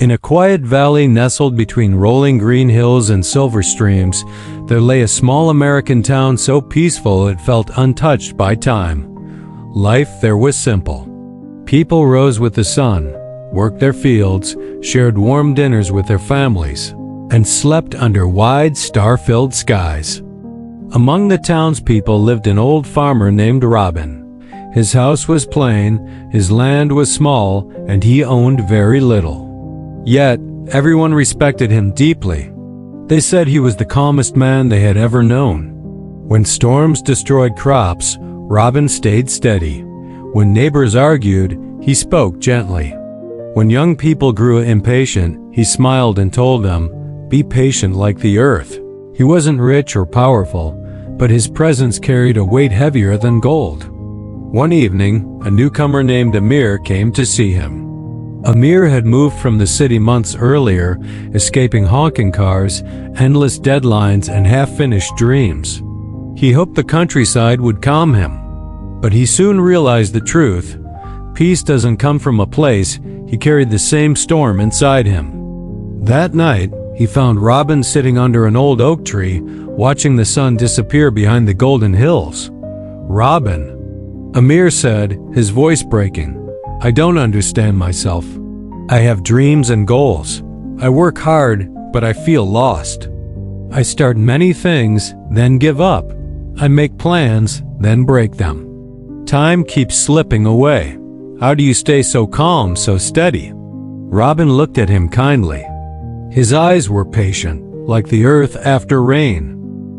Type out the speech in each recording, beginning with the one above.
In a quiet valley nestled between rolling green hills and silver streams, there lay a small American town so peaceful it felt untouched by time. Life there was simple. People rose with the sun, worked their fields, shared warm dinners with their families, and slept under wide, star-filled skies. Among the townspeople lived an old farmer named Robin. His house was plain, his land was small, and he owned very little. Yet, everyone respected him deeply. They said he was the calmest man they had ever known. When storms destroyed crops, Robin stayed steady. When neighbors argued, he spoke gently. When young people grew impatient, he smiled and told them, "Be patient like the earth." He wasn't rich or powerful, but his presence carried a weight heavier than gold. One evening, a newcomer named Amir came to see him. Amir had moved from the city months earlier, escaping honking cars, endless deadlines, and half-finished dreams. He hoped the countryside would calm him. But he soon realized the truth. Peace doesn't come from a place. He carried the same storm inside him. That night, he found Robin sitting under an old oak tree, watching the sun disappear behind the golden hills. "Robin," Amir said, his voice breaking, "I don't understand myself. I have dreams and goals. I work hard, but I feel lost. I start many things, then give up. I make plans, then break them. Time keeps slipping away. How do you stay so calm, so steady?" Robin looked at him kindly. His eyes were patient, like the earth after rain.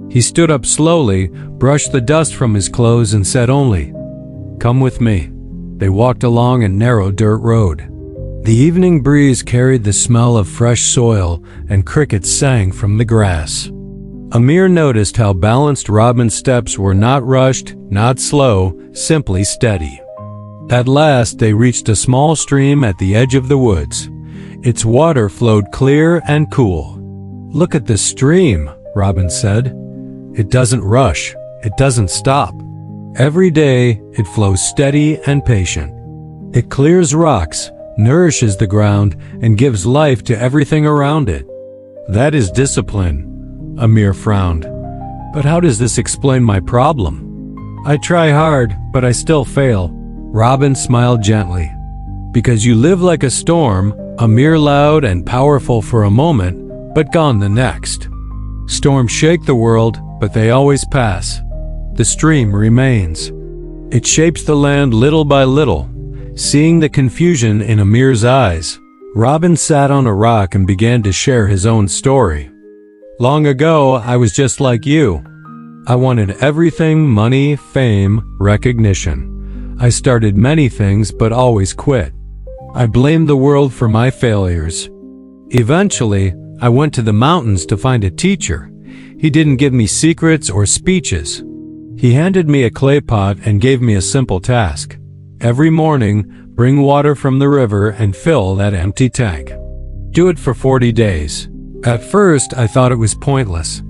He stood up slowly, brushed the dust from his clothes, and said only, "Come with me." They walked along a narrow dirt road. The evening breeze carried the smell of fresh soil, and crickets sang from the grass. Amir noticed how balanced Robin's steps were, not rushed, not slow, simply steady. At last they reached a small stream at the edge of the woods. Its water flowed clear and cool. "Look at this stream," Robin said. "It doesn't rush, it doesn't stop. Every day it flows steady and patient. It clears rocks, nourishes the ground, and gives life to everything around it." "That is discipline," Amir frowned. "But how does this explain my problem? I try hard, but I still fail." Robin smiled gently. "Because you live like a storm, Amir, loud and powerful for a moment, but gone the next. Storms shake the world, but they always pass. The stream remains. It shapes the land little by little." Seeing the confusion in Amir's eyes, Robin sat on a rock and began to share his own story. "Long ago, I was just like you. I wanted everything: money, fame, recognition. I started many things but always quit. I blamed the world for my failures. Eventually, I went to the mountains to find a teacher. He didn't give me secrets or speeches. He handed me a clay pot and gave me a simple task. Every morning, bring water from the river and fill that empty tank. Do it for 40 days. At first, I thought it was pointless.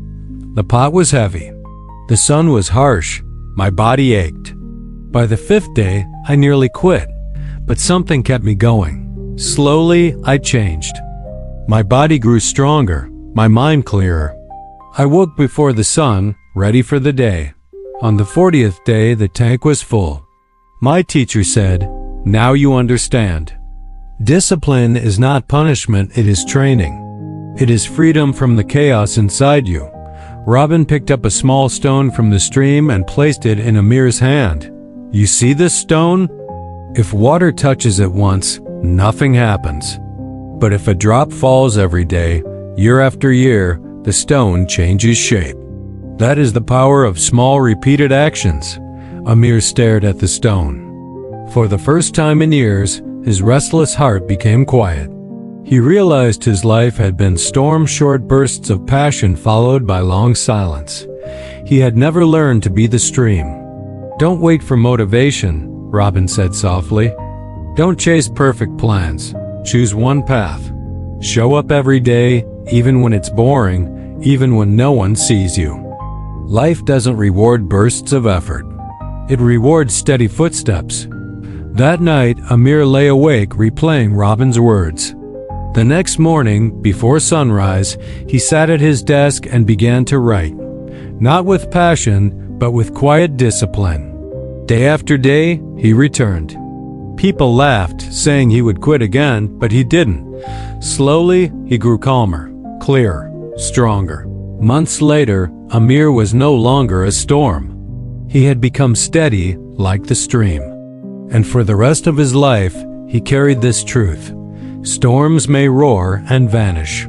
The pot was heavy. The sun was harsh. My body ached. By the 5th day, I nearly quit, but something kept me going. Slowly, I changed. My body grew stronger, my mind clearer. I woke before the sun, ready for the day. On the 40th day, the tank was full. My teacher said, "Now you understand. Discipline is not punishment, it is training. It is freedom from the chaos inside you." Robin picked up a small stone from the stream and placed it in Amir's hand. "You see this stone? If water touches it once, nothing happens. But if a drop falls every day, year after year, the stone changes shape. That is the power of small repeated actions." Amir stared at the stone. For the first time in years, his restless heart became quiet. He realized his life had been storm-short bursts of passion followed by long silence. He had never learned to be the stream. "Don't wait for motivation," Robin said softly. "Don't chase perfect plans. Choose one path. Show up every day, even when it's boring, even when no one sees you. Life doesn't reward bursts of effort. It rewards steady footsteps." That night, Amir lay awake replaying Robin's words. The next morning, before sunrise, he sat at his desk and began to write. Not with passion, but with quiet discipline. Day after day, he returned. People laughed, saying he would quit again, but he didn't. Slowly, he grew calmer, clearer, stronger. Months later, Amir was no longer a storm. He had become steady like the stream. And for the rest of his life, he carried this truth. Storms may roar and vanish,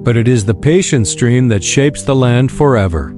but it is the patient stream that shapes the land forever.